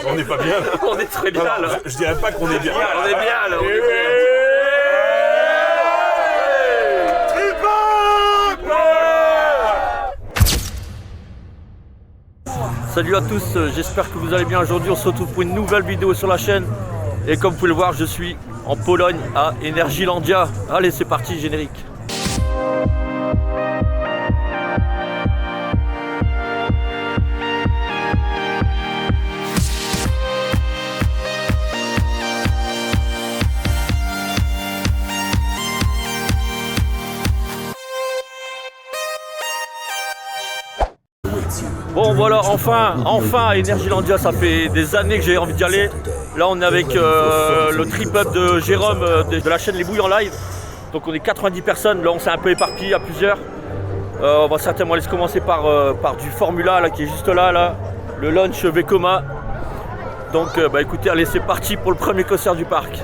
On n'est pas bien là. On est très bien là. Je dirais pas qu'on est bien. On est bien là. On est bien. Salut à tous, j'espère que vous allez bien. Aujourd'hui on se retrouve pour une nouvelle vidéo sur la chaîne. Et comme vous pouvez le voir, je suis en Pologne à Energylandia. Allez, c'est parti, générique. Bon voilà, enfin à Energylandia, ça fait des années que j'ai envie d'y aller. Là on est avec le trip-up de Jérôme de la chaîne Les Bouilles en live. Donc on est 90 personnes, là on s'est un peu éparpillé à plusieurs. On va certainement aller commencer par du Formula là, qui est juste là, le launch Vekoma. Donc écoutez, allez c'est parti pour le premier coaster du parc.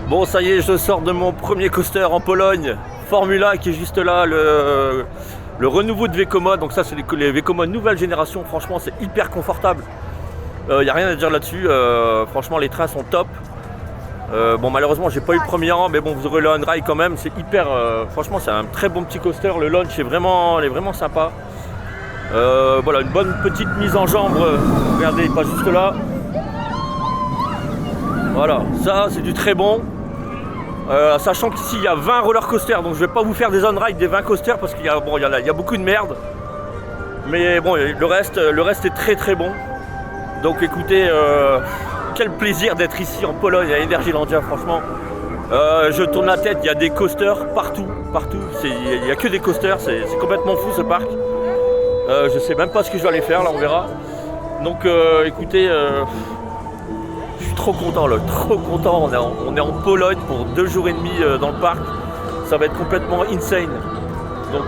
Bon ça y est, je sors de mon premier coaster en Pologne, Formula qui est juste là, le renouveau de Vekoma. Donc ça c'est les Vekoma nouvelle génération, franchement c'est hyper confortable. Y a rien à dire là-dessus, franchement les trains sont top. Bon malheureusement j'ai pas eu le premier rang, mais bon vous aurez le on-ride quand même, c'est hyper, franchement c'est un très bon petit coaster, le launch est vraiment sympa. Voilà une bonne petite mise en jambe, regardez il passe juste là. Voilà, ça c'est du très bon. Sachant qu'ici il y a 20 roller coasters, donc je vais pas vous faire des on-ride des 20 coasters parce qu'il y a beaucoup de merde. Mais bon, le reste est très très bon. Donc écoutez, quel plaisir d'être ici en Pologne à Energylandia, franchement. Je tourne la tête, il y a des coasters partout. Il n'y a que des coasters, c'est complètement fou ce parc. Je sais même pas ce que je vais aller faire, là on verra. Donc écoutez, je suis trop content là, trop content. On est en Pologne pour 2 jours et demi dans le parc. Ça va être complètement insane. Donc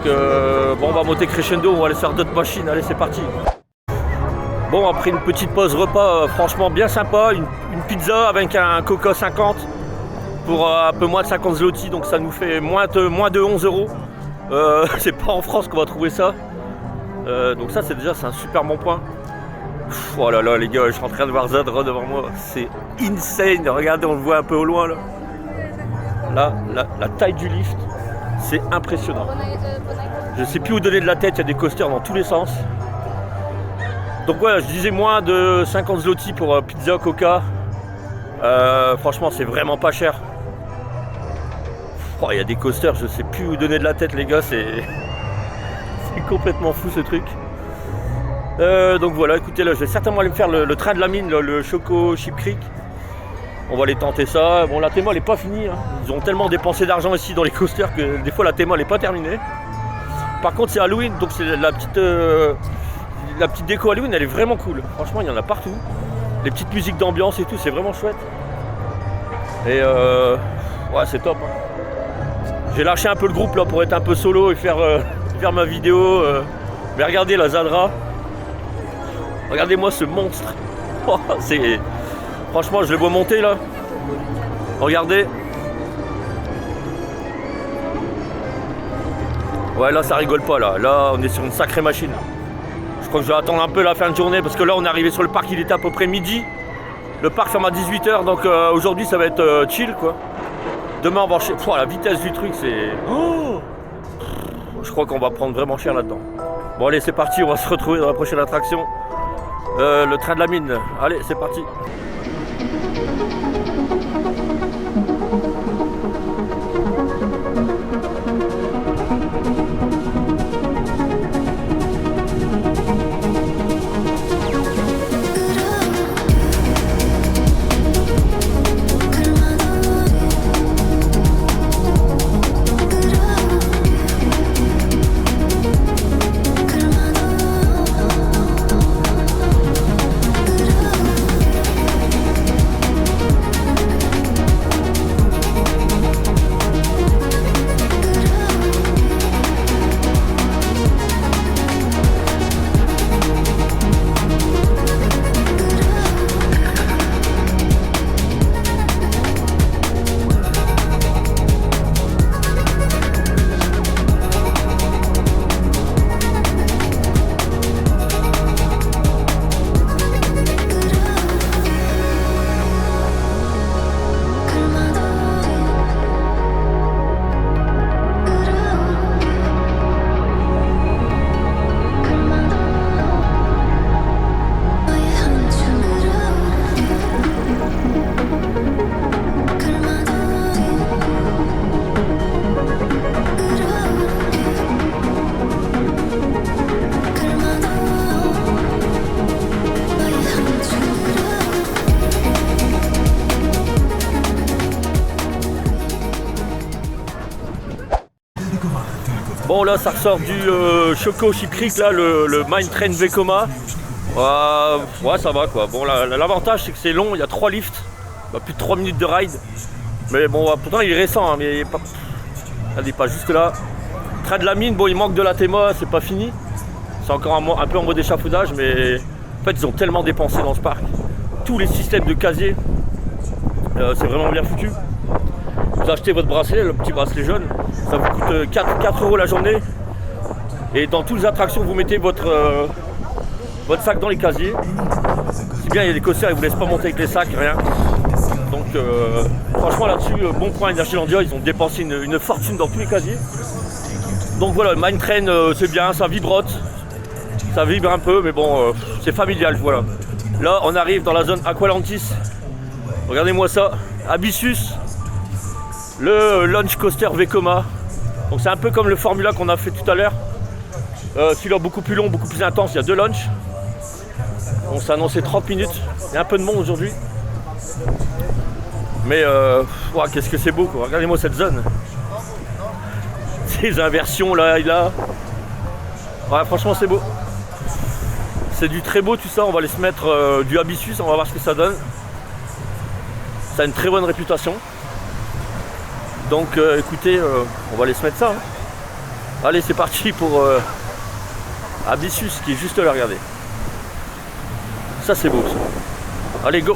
bon, on va monter crescendo, on va aller faire d'autres machines. Allez, c'est parti. Bon, après une petite pause repas, franchement bien sympa. Une pizza avec un Coca 50 pour un peu moins de 50 zloty. Donc ça nous fait moins de 11 euros. C'est pas en France qu'on va trouver ça. Donc ça c'est un super bon point. Oh là là les gars, je suis en train de voir Zadra devant moi, c'est insane, regardez on le voit un peu au loin là. Là, la taille du lift, c'est impressionnant. Je sais plus où donner de la tête, il y a des coasters dans tous les sens. Donc voilà, je disais moins de 50 zloty pour pizza, coca. Franchement c'est vraiment pas cher. Oh, il y a des coasters, je sais plus où donner de la tête les gars, c'est complètement fou ce truc. Donc voilà, écoutez, là je vais certainement aller me faire le train de la mine, là, le Choco Ship Creek. On va aller tenter ça. Bon, la théma elle est pas finie, hein. Ils ont tellement dépensé d'argent ici dans les coasters que des fois la théma elle est pas terminée. Par contre c'est Halloween, donc c'est la petite déco Halloween, elle est vraiment cool. Franchement il y en a partout. Les petites musiques d'ambiance et tout, c'est vraiment chouette. Et ouais c'est top, hein. J'ai lâché un peu le groupe là pour être un peu solo et faire ma vidéo. Mais regardez la Zadra. Regardez-moi ce monstre. Oh, franchement, je le vois monter là. Regardez. Ouais, là, ça rigole pas là. Là, on est sur une sacrée machine. Je crois que je vais attendre un peu la fin de journée parce que là, on est arrivé sur le parc, il était à peu près midi. Le parc ferme à 18 h, donc aujourd'hui, ça va être chill quoi. Demain, on va la vitesse du truc, c'est. Oh, je crois qu'on va prendre vraiment cher là-dedans. Bon allez c'est parti, on va se retrouver dans la prochaine attraction. Le train de la mine. Allez c'est parti. Bon là ça ressort du Choco Ship Creek là, le Mine Train Vekoma. Ouais ça va quoi. Bon l'avantage c'est que c'est long, il y a 3 lifts, plus de 3 minutes de ride. Mais bon pourtant il est récent hein, mais il n'est pas juste là. Train de la mine, bon il manque de la TMA, c'est pas fini. C'est encore un peu en mode échafaudage, mais en fait ils ont tellement dépensé dans ce parc. Tous les systèmes de casier, c'est vraiment bien foutu. Vous achetez votre bracelet, le petit bracelet jaune, ça vous coûte 4 € la journée. Et dans toutes les attractions, vous mettez votre sac dans les casiers. C'est bien, il y a des coasters, ils ne vous laissent pas monter avec les sacs, rien. Donc franchement là-dessus, bon point Energylandia, ils ont dépensé une fortune dans tous les casiers. Donc voilà, le Mine Train, c'est bien, ça vibrote. Ça vibre un peu, mais bon, c'est familial, voilà. Là, on arrive dans la zone Aqualantis. Regardez-moi ça, Abyssus. Le Launch Coaster Vekoma. Donc c'est un peu comme le Formula qu'on a fait tout à l'heure. Celui-là beaucoup plus long, beaucoup plus intense, il y a 2 launches. On s'est annoncé 30 minutes. Il y a un peu de monde aujourd'hui. Mais wow, qu'est-ce que c'est beau quoi. Regardez-moi cette zone. Ces inversions là et là. Ouais, franchement c'est beau. C'est du très beau tout ça. On va aller se mettre du Abyssus, on va voir ce que ça donne. Ça a une très bonne réputation. Donc écoutez, on va aller se mettre ça. Hein. Allez, c'est parti pour Abyssus qui est juste là, regardez. Ça c'est beau ça. Allez, go!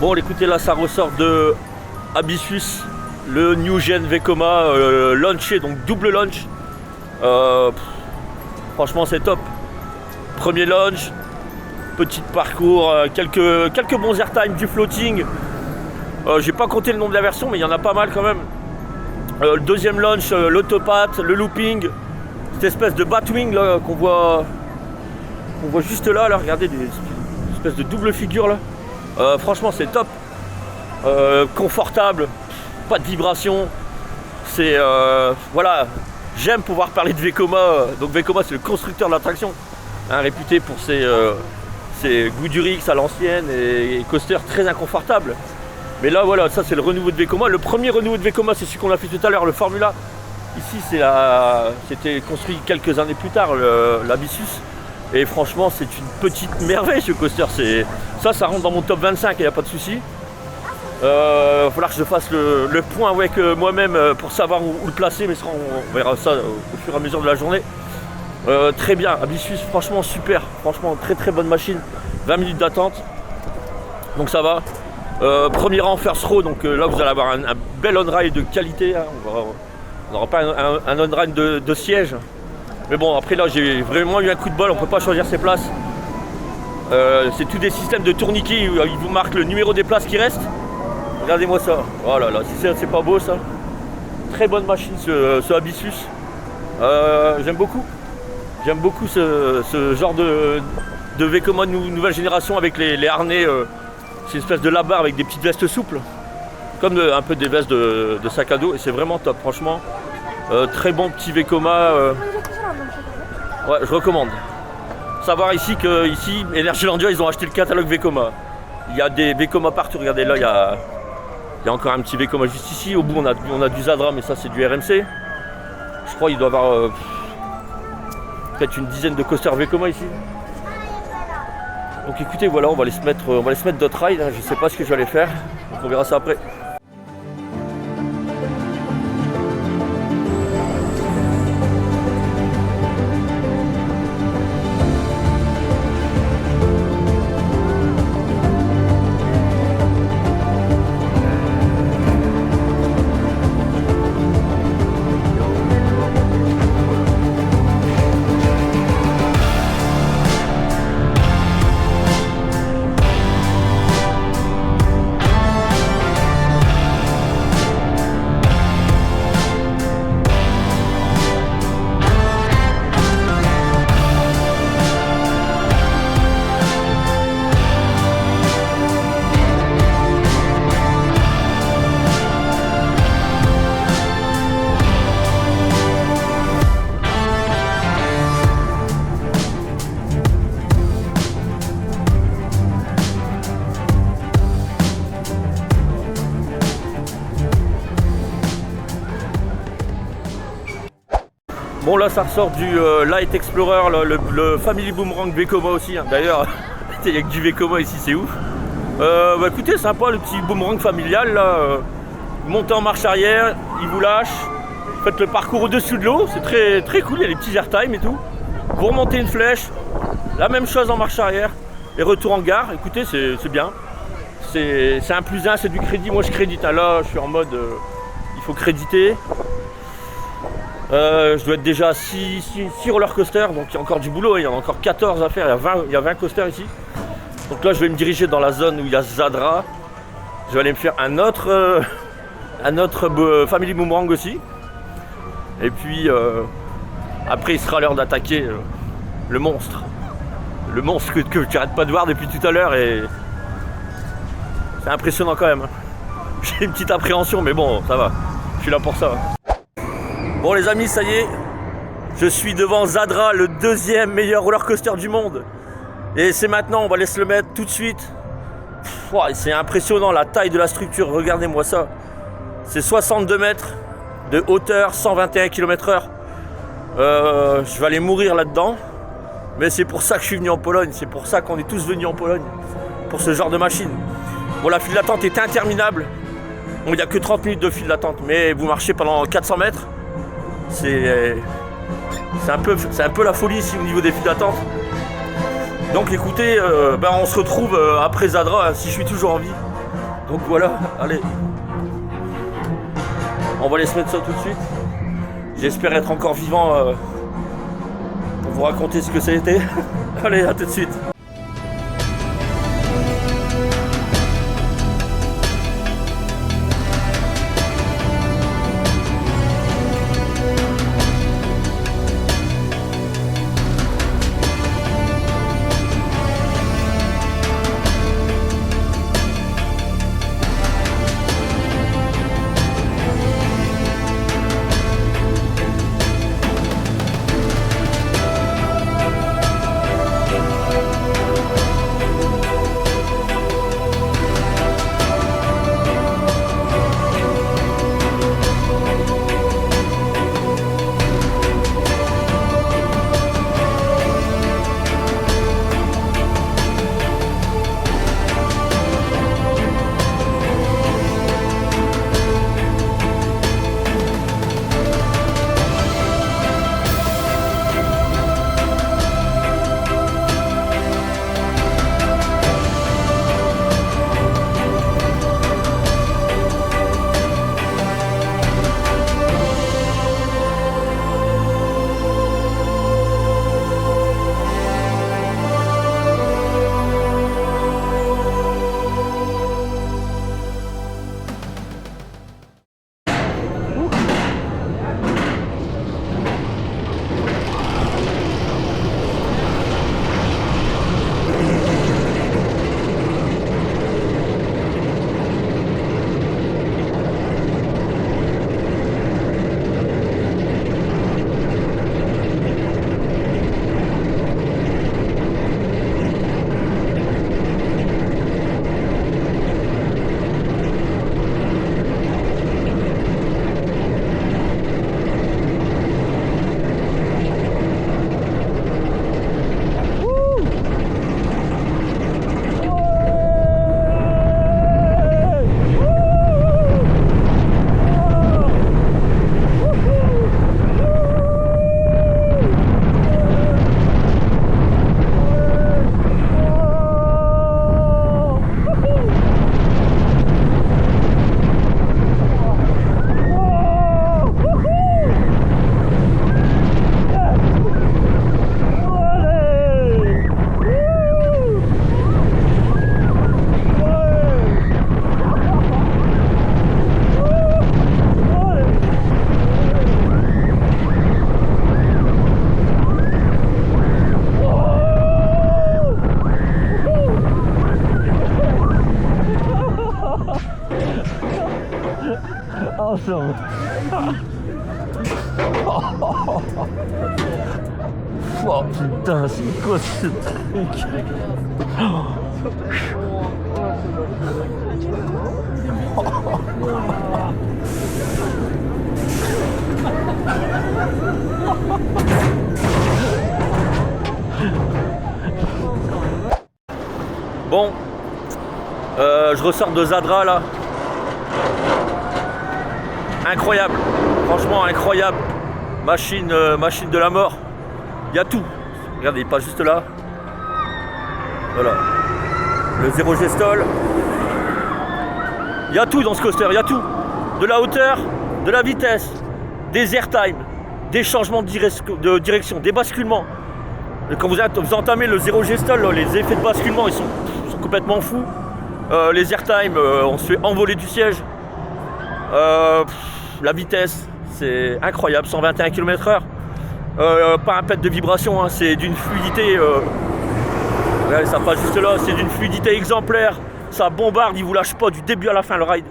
Bon, écoutez, là, ça ressort de Abyssus, le New Gen Vekoma launché, donc double launch. Franchement, c'est top. Premier launch, petit parcours, quelques bons airtime, du floating. J'ai pas compté le nombre de la version, mais il y en a pas mal quand même. Le deuxième launch, l'autopath, le looping, cette espèce de batwing là qu'on voit juste là, regardez, des espèces de double figure là. Franchement, c'est top. Confortable, pas de vibration. C'est voilà, j'aime pouvoir parler de Vekoma. Donc Vekoma, c'est le constructeur de l'attraction, réputé pour ses goûts du Rix à l'ancienne et coasters très inconfortables. Mais là, voilà, ça c'est le renouveau de Vekoma. Le premier renouveau de Vekoma, c'est celui qu'on a fait tout à l'heure, le Formula. Ici, c'était construit quelques années plus tard, l'Abyssus. Et franchement, c'est une petite merveille ce coaster. Ça rentre dans mon top 25, il n'y a pas de souci. Il va falloir que je fasse le point avec moi-même pour savoir où le placer, mais on verra ça au fur et à mesure de la journée. Très bien, Abyssus, franchement super. Franchement, très très bonne machine. 20 minutes d'attente. Donc ça va. Premier rang first row, donc là vous allez avoir un bel on-ride de qualité, hein. On n'aura pas un on-ride de siège, mais bon, après là j'ai vraiment eu un coup de bol, on ne peut pas choisir ses places. C'est tous des systèmes de tourniquet où ils vous marquent le numéro des places qui restent. Regardez-moi ça, oh là là, c'est pas beau ça. Très bonne machine ce Abyssus. J'aime beaucoup ce genre de Vekoma nouvelle génération avec les harnais. C'est une espèce de labarre avec des petites vestes souples, comme un peu des vestes de sac à dos, et c'est vraiment top, franchement. Très bon petit Vekoma. Ouais, je recommande. Savoir ici que Energylandia, ils ont acheté le catalogue Vekoma. Il y a des Vekoma partout, regardez là, il y a encore un petit Vekoma juste ici. Au bout, on a du Zadra, mais ça c'est du RMC. Je crois qu'il doit y avoir peut-être une dizaine de coasters Vekoma ici. Donc écoutez, voilà, on va aller se mettre d'autres rides, hein. Je sais pas ce que je vais aller faire, donc on verra ça après. Bon là ça ressort du Light Explorer, le Family Boomerang Vekoma aussi, hein. D'ailleurs il n'y a que du Vekoma ici, c'est ouf. Bah écoutez, sympa le petit boomerang familial là. Montez en marche arrière, il vous lâche, faites le parcours au-dessus de l'eau, c'est très, très cool, il y a les petits airtime et tout. Vous remontez une flèche, la même chose en marche arrière et retour en gare. Écoutez, c'est bien. C'est un plus un, c'est du crédit, moi je crédite, hein. Là je suis en mode il faut créditer. Je dois être déjà à 6 roller coasters, donc il y a encore du boulot, il y en a encore 14 à faire, il y a 20 coasters ici. Donc là je vais me diriger dans la zone où il y a Zadra. Je vais aller me faire un autre Family Boomerang aussi. Et puis après il sera l'heure d'attaquer le monstre. Le monstre que tu n'arrêtes pas de voir depuis tout à l'heure, et c'est impressionnant quand même. J'ai une petite appréhension, mais bon, ça va, je suis là pour ça. Bon les amis, ça y est, je suis devant Zadra, le deuxième meilleur roller coaster du monde. Et c'est maintenant, on va aller se le mettre tout de suite. C'est impressionnant la taille de la structure, regardez-moi ça. C'est 62 mètres de hauteur, 121 km/h. Je vais aller mourir là-dedans. Mais c'est pour ça que je suis venu en Pologne, c'est pour ça qu'on est tous venus en Pologne, pour ce genre de machine. Bon, la file d'attente est interminable. Bon, il n'y a que 30 minutes de file d'attente, mais vous marchez pendant 400 mètres. C'est un peu la folie ici au niveau des files d'attente. Donc écoutez, on se retrouve après Zadra, si je suis toujours en vie. Donc voilà, allez. On va aller se mettre ça tout de suite. J'espère être encore vivant pour vous raconter ce que ça a été. Allez, à tout de suite. Awesome. Oh putain, c'est quoi ce truc? Bon, je ressors de Zadra là. Incroyable, franchement incroyable. Machine de la mort. Il y a tout. Regardez, il passe juste là. Voilà. Le zéro gestol. Il y a tout dans ce coaster, il y a tout. De la hauteur, de la vitesse, des airtime, des changements de direction, des basculements. Et quand vous entamez le zéro gestol, là, les effets de basculement ils sont complètement fous. Les airtime, on se fait envoler du siège. La vitesse, c'est incroyable, 121 km/h. Pas un pet de vibration, hein, c'est d'une fluidité. Ouais, ça passe juste là, c'est d'une fluidité exemplaire. Ça bombarde, il vous lâche pas du début à la fin le ride.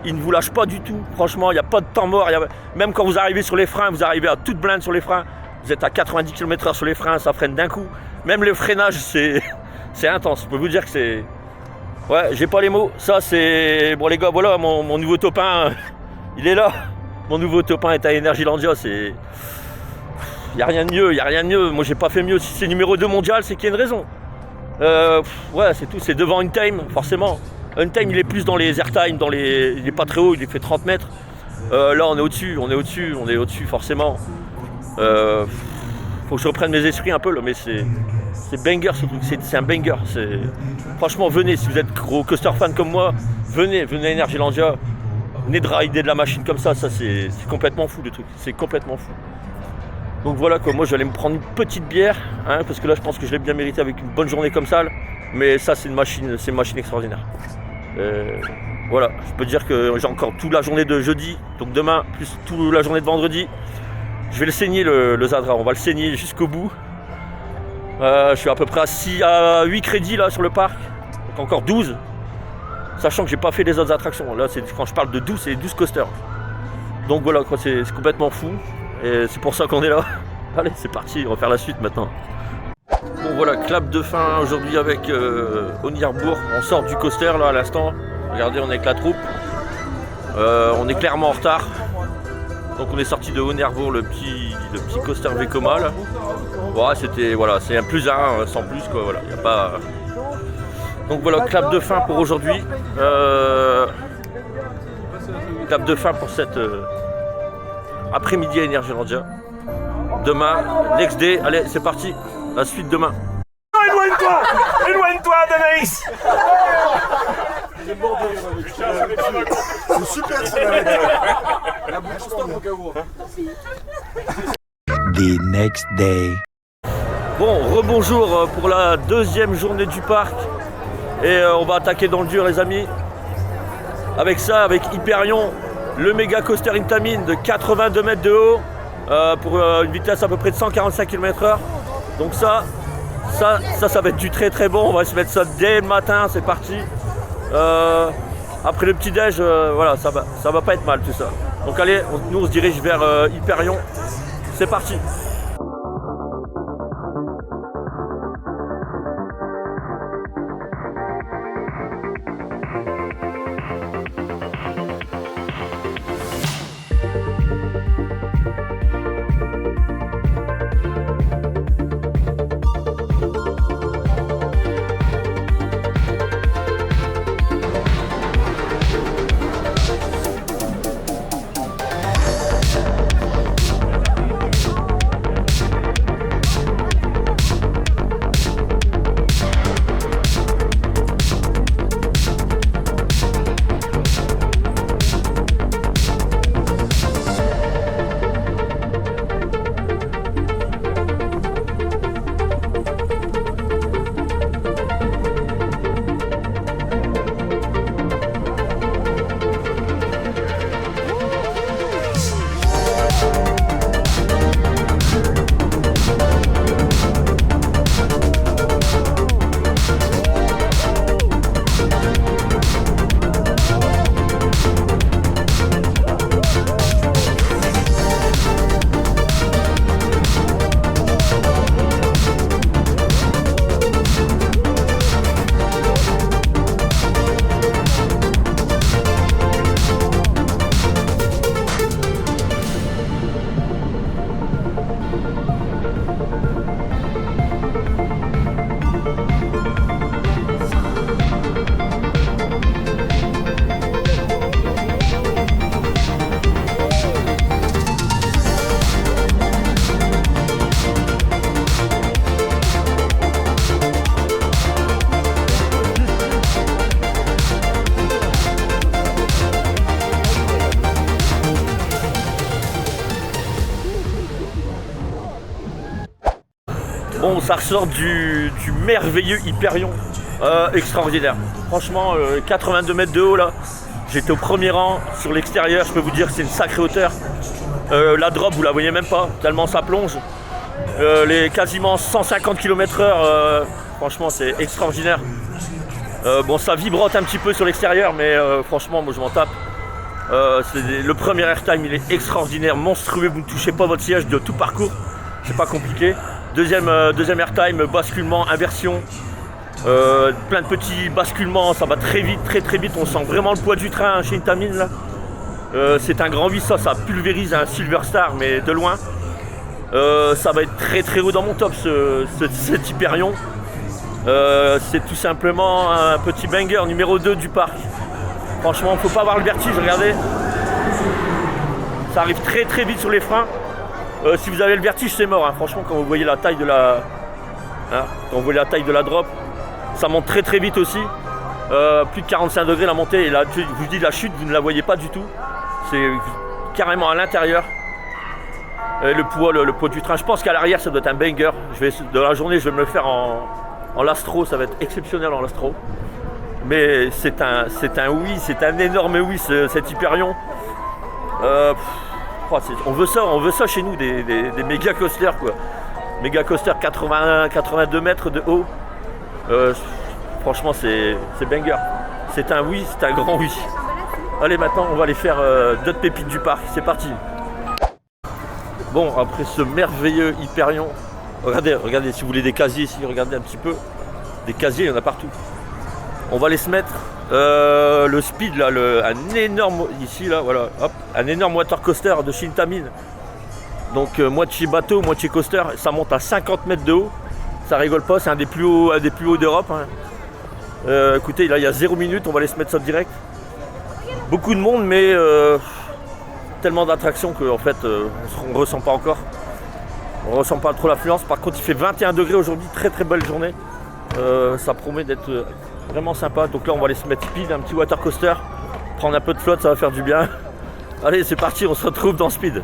Il ne vous lâche pas du tout. Franchement, il n'y a pas de temps mort. Même quand vous arrivez sur les freins, vous arrivez à toute blinde sur les freins. Vous êtes à 90 km/h sur les freins, ça freine d'un coup. Même le freinage, c'est intense. Je peux vous dire que c'est. Ouais, j'ai pas les mots. Ça, c'est. Bon, les gars, voilà, mon nouveau top 1, il est là. Mon nouveau top 1 est à Energylandia. C'est. Il n'y a rien de mieux, il n'y a rien de mieux. Moi, j'ai pas fait mieux. Si c'est numéro 2 mondial, c'est qu'il y a une raison. Ouais, c'est tout. C'est devant Untamed, forcément. Untamed, il est plus dans les airtime, il est pas très haut, il est fait 30 mètres. Là, on est au-dessus, forcément. Faut que je reprenne mes esprits un peu, là, mais C'est banger ce truc, c'est un banger. Franchement, venez, si vous êtes gros coaster fan comme moi, venez à Energylandia. Venez de rider de la machine comme ça c'est complètement fou le truc, c'est complètement fou. Donc voilà quoi, moi j'allais me prendre une petite bière, hein, parce que là je pense que je l'ai bien mérité avec une bonne journée comme ça. Mais ça c'est une machine extraordinaire. Voilà, je peux dire que j'ai encore toute la journée de jeudi, donc demain, plus toute la journée de vendredi. Je vais le saigner le Zadra, on va le saigner jusqu'au bout. Je suis à peu près à 8 crédits là sur le parc, donc encore 12. Sachant que j'ai pas fait les autres attractions. Là, quand je parle de 12, c'est 12 coasters. Donc voilà, quoi, c'est complètement fou. Et c'est pour ça qu'on est là. Allez, c'est parti, on va faire la suite maintenant. Bon voilà, clap de fin aujourd'hui avec Onirbourg. On sort du coaster là à l'instant. Regardez, on est avec la troupe. On est clairement en retard. Donc on est sorti de Onirbourg, le petit coaster Vekoma là. Voilà, c'est un plus un, sans plus quoi. Voilà, y a pas. Donc voilà, clap de fin pour aujourd'hui. Clap de fin pour cette après-midi à Energylandia. Demain, next day, allez, c'est parti. La suite demain. Éloigne-toi! Éloigne-toi, Danaïs! C'est super ça la bouche mon caveau. The next day. Bon, rebonjour pour la deuxième journée du parc. Et on va attaquer dans le dur les amis. Avec ça, avec Hyperion, le méga coaster Intamin de 82 mètres de haut pour une vitesse à peu près de 145 km/h. Donc ça va être du très très bon. On va se mettre ça dès le matin, c'est parti. Après le petit déj, voilà, ça va pas être mal tout ça. Donc allez, nous on se dirige vers Hyperion. C'est parti. Bon, ça ressort du merveilleux Hyperion, extraordinaire. Franchement, 82 mètres de haut là, j'étais au premier rang sur l'extérieur, je peux vous dire que c'est une sacrée hauteur. La drop, vous la voyez même pas, tellement ça plonge. Les quasiment 150 km/h, franchement c'est extraordinaire. Bon, ça vibrote un petit peu sur l'extérieur, mais franchement moi je m'en tape. Le premier airtime il est extraordinaire, monstrueux, vous ne touchez pas votre siège de tout parcours, c'est pas compliqué. Deuxième airtime, basculement, inversion, plein de petits basculements, ça va très vite, très vite, on sent vraiment le poids du train chez Intamin là. C'est un grand vis, ça pulvérise un Silver Star mais de loin. Ça va être très haut dans mon top cet Hyperion. C'est tout simplement un petit banger numéro 2 du parc. Franchement, il ne faut pas avoir le vertige, regardez. Ça arrive très vite sur les freins. Si vous avez le vertige, c'est mort. Hein. Franchement, quand vous voyez la taille de Hein. Quand vous voyez la taille de la drop, ça monte très très vite aussi. Plus de 45 degrés la montée. Et là, je vous dis, la chute, vous ne la voyez pas du tout. C'est carrément à l'intérieur. Le poids du train, je pense qu'à l'arrière, ça doit être un banger. Dans la journée, je vais me le faire en lastro. Ça va être exceptionnel en lastro. Mais c'est un oui, c'est un énorme oui, cet Hyperion. On veut ça chez nous, des méga coasters quoi. Méga coaster 82 mètres de haut. Franchement c'est banger. C'est un oui, c'est un grand oui. Allez maintenant on va aller faire d'autres pépites du parc, c'est parti. Bon après ce merveilleux Hyperion, regardez si vous voulez des casiers ici, regardez un petit peu. Des casiers il y en a partout. On va aller se mettre le speed là, un énorme ici là, voilà, hop, un énorme water coaster de chez Intamin. Donc moitié bateau, moitié coaster, ça monte à 50 mètres de haut. Ça rigole pas, c'est un des plus hauts d'Europe. Hein. Écoutez, là il y a 0 minute, on va aller se mettre ça direct. Beaucoup de monde, mais tellement d'attractions qu'en fait on ne ressent pas encore. On ne ressent pas trop l'affluence. Par contre il fait 21 degrés aujourd'hui, très très belle journée. Ça promet d'être vraiment sympa. Donc là on va aller se mettre speed, un petit water coaster, prendre un peu de flotte, ça va faire du bien. Allez c'est parti, on se retrouve dans speed.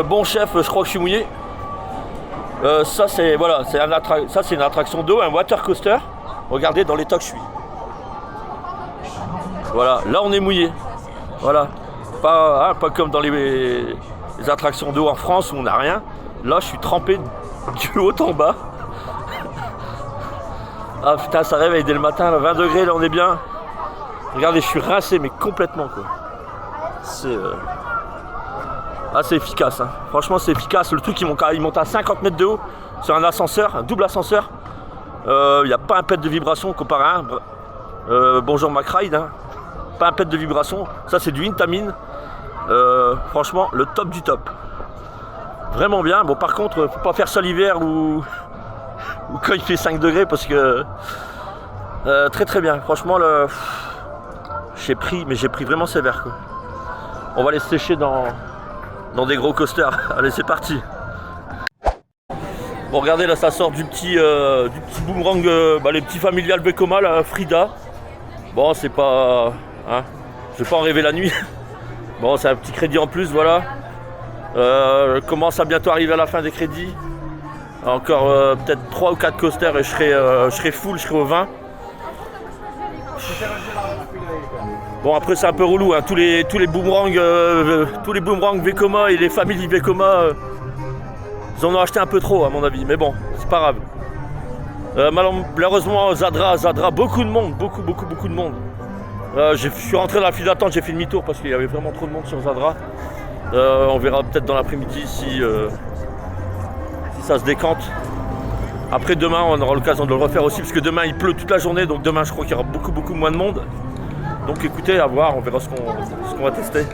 Bon chef, je crois que je suis mouillé. Ça c'est voilà, c'est une attraction d'eau, un water coaster. Regardez dans l'état que je suis. Voilà, là on est mouillé. Voilà, pas comme dans les attractions d'eau en France où on n'a rien. Là je suis trempé du haut en bas. Ah putain, ça réveille dès le matin, là, 20 degrés, là on est bien. Regardez, je suis rincé mais complètement quoi. C'est efficace, hein. Franchement c'est efficace. Le truc il monte à 50 mètres de haut sur un ascenseur, un double ascenseur. Il n'y a pas un pet de vibration comparé à un. Bonjour McRide, hein. Pas un pet de vibration. Ça c'est du Intamin. Franchement le top du top. Vraiment bien. Bon par contre faut pas faire ça l'hiver ou quand il fait 5 degrés parce que très très bien. Franchement j'ai pris vraiment sévère quoi. On va aller se sécher dans des gros coasters. Allez c'est parti. Bon regardez là ça sort du petit boomerang, les petits familiales Vekoma là, Frida. Bon c'est pas. Hein, je vais pas en rêver la nuit. Bon c'est un petit crédit en plus voilà. Je commence à bientôt arriver à la fin des crédits. Encore peut-être 3 ou 4 coasters et je serai full, je serai au 20. Bon après c'est un peu relou, hein. tous les boomerangs Vekoma et les familles Vekoma, ils en ont acheté un peu trop à mon avis, mais bon, c'est pas grave. Malheureusement Zadra, beaucoup de monde, beaucoup de monde. Je suis rentré dans la file d'attente, j'ai fait demi-tour parce qu'il y avait vraiment trop de monde sur Zadra. On verra peut-être dans l'après-midi si ça se décante. Après demain, on aura l'occasion de le refaire aussi, parce que demain il pleut toute la journée, donc demain je crois qu'il y aura beaucoup moins de monde. Donc écoutez, à voir, on verra ce qu'on va tester.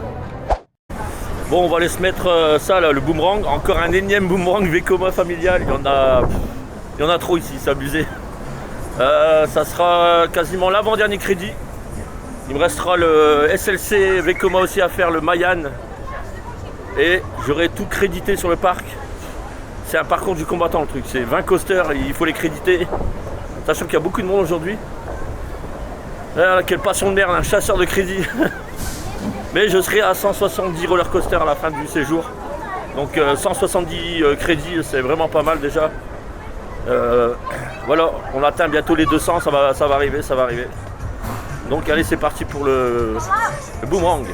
Bon, on va aller se mettre ça là, le boomerang, encore un énième boomerang Vekoma familial, il y en a trop ici, c'est abusé. Ça sera quasiment l'avant-dernier crédit. Il me restera le SLC Vekoma aussi à faire, le Mayan. Et j'aurai tout crédité sur le parc. C'est un parcours du combattant le truc, c'est 20 coasters, il faut les créditer. Sachant qu'il y a beaucoup de monde aujourd'hui. Quelle passion de merde, un chasseur de crédit. Mais je serai à 170 roller coasters à la fin du séjour. Donc 170 crédits, c'est vraiment pas mal déjà. Voilà, on atteint bientôt les 200, ça va arriver. Donc allez, c'est parti pour le boomerang.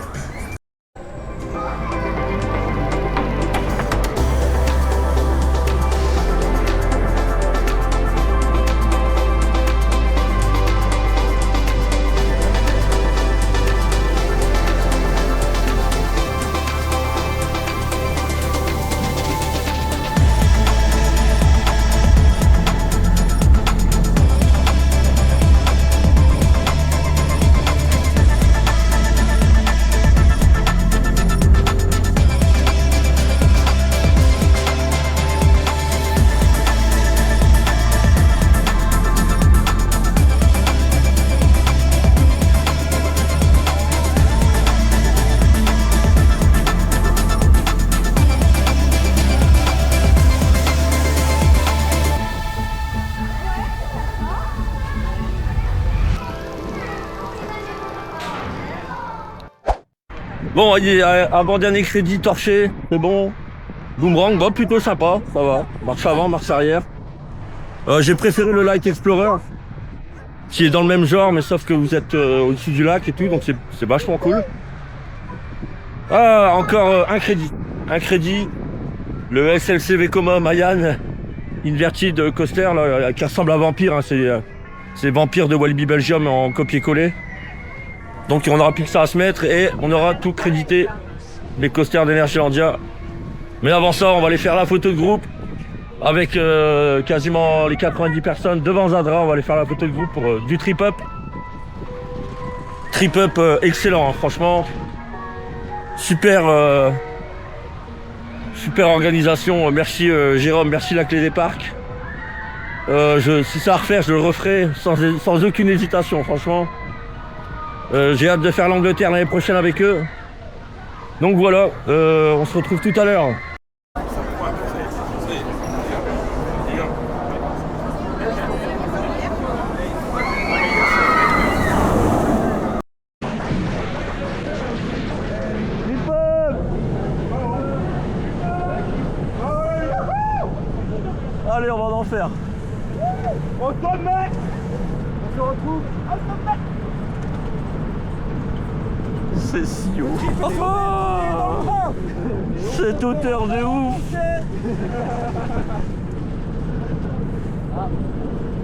Bon, avant-dernier crédit torché, c'est bon. Boomerang, bon, plutôt sympa, ça va. Marche avant, marche arrière. J'ai préféré le Light Explorer, qui est dans le même genre, mais sauf que vous êtes au-dessus du lac et tout, donc c'est vachement cool. Ah, encore un crédit. Le SLC Vekoma Mayan Inverted Coaster, là, qui ressemble à Vampire, hein, c'est Vampire de Walibi Belgium en copier-coller. Donc on aura plus que ça à se mettre et on aura tout crédité, les coasters d'Energylandia. Mais avant ça, on va aller faire la photo de groupe avec quasiment les 90 personnes devant Zadra. On va aller faire la photo de groupe pour du trip-up. Trip-up excellent, hein, franchement. Super organisation. Merci Jérôme, merci la clé des parcs. Si ça à refaire, je le referai sans aucune hésitation, franchement. J'ai hâte de faire l'Angleterre l'année prochaine avec eux. Donc voilà, on se retrouve tout à l'heure. Allez, on va en faire. Au sommet. On se retrouve au sommet. C'est si haut. Cette hauteur de ouf.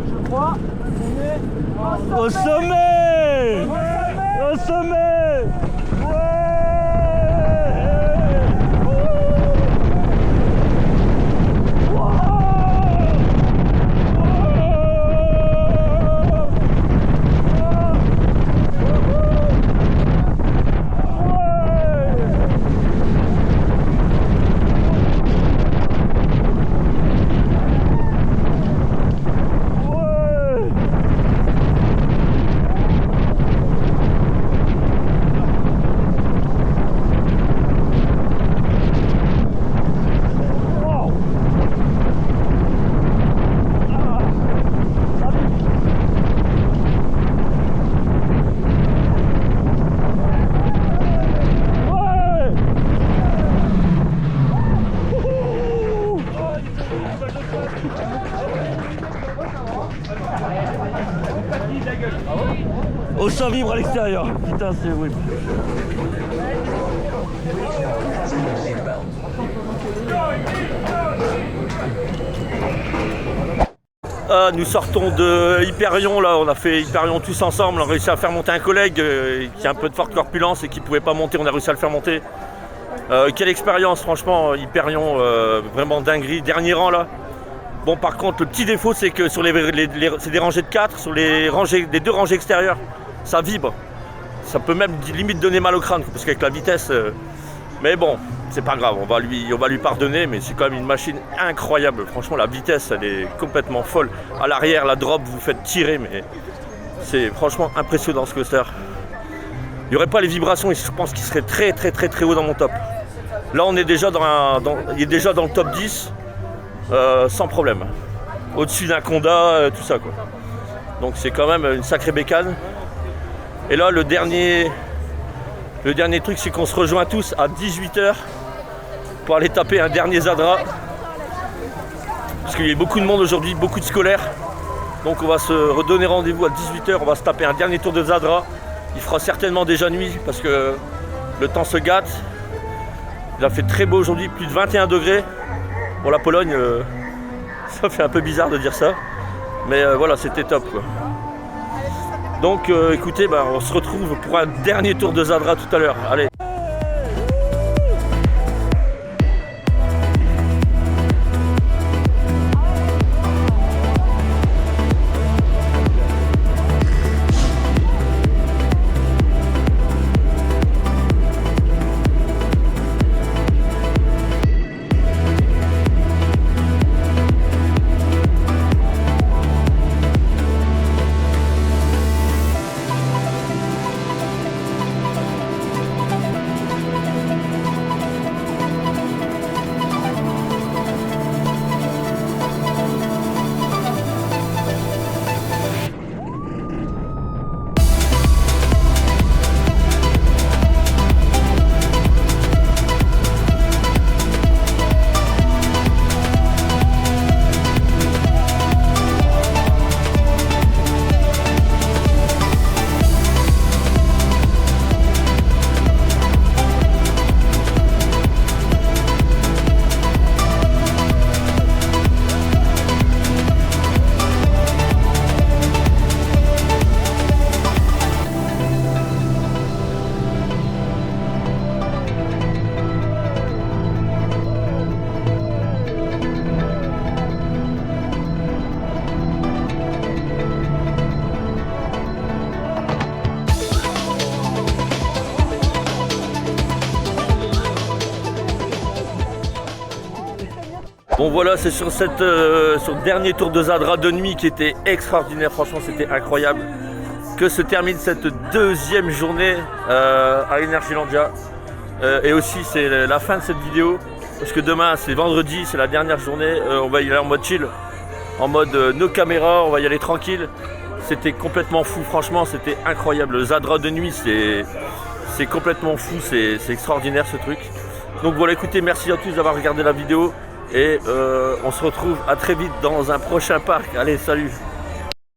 Je crois qu'on est au sommet. Au sommet. Oh, ça vibre à l'extérieur. Putain, c'est horrible. Nous sortons de Hyperion, là, on a fait Hyperion tous ensemble, on a réussi à faire monter un collègue qui a un peu de forte corpulence et qui pouvait pas monter, on a réussi à le faire monter. Quelle expérience, franchement, Hyperion, vraiment dinguerie, dernier rang là. Bon, par contre, le petit défaut, c'est que sur c'est des rangées de 4, sur les 2 rangées extérieures, ça vibre. Ça peut même limite donner mal au crâne, parce qu'avec la vitesse... Mais bon, c'est pas grave, on va lui pardonner, mais c'est quand même une machine incroyable. Franchement, la vitesse, elle est complètement folle. À l'arrière, la drop, vous faites tirer, mais c'est franchement impressionnant ce coaster. Il n'y aurait pas les vibrations, je pense qu'il serait très très très très haut dans mon top. Là, on est déjà il est déjà dans le top 10, sans problème. Au-dessus d'un Conda, tout ça, quoi. Donc c'est quand même une sacrée bécane. Et là, le dernier truc, c'est qu'on se rejoint tous à 18h pour aller taper un dernier Zadra. Parce qu'il y a beaucoup de monde aujourd'hui, beaucoup de scolaires. Donc on va se redonner rendez-vous à 18h, on va se taper un dernier tour de Zadra. Il fera certainement déjà nuit parce que le temps se gâte. Il a fait très beau aujourd'hui, plus de 21 degrés. Pour la Pologne, ça fait un peu bizarre de dire ça. Mais voilà, c'était top, quoi. Donc écoutez, on se retrouve pour un dernier tour de Zadra tout à l'heure. Allez. Bon voilà, c'est sur sur le dernier tour de Zadra de nuit qui était extraordinaire, franchement c'était incroyable, que se termine cette deuxième journée à Energylandia. Et aussi c'est la fin de cette vidéo, parce que demain c'est vendredi, c'est la dernière journée, on va y aller en mode chill, en mode no caméra, on va y aller tranquille. C'était complètement fou, franchement c'était incroyable, le Zadra de nuit c'est complètement fou, c'est extraordinaire ce truc. Donc voilà, écoutez, merci à tous d'avoir regardé la vidéo. Et on se retrouve à très vite dans un prochain parc. Allez, salut!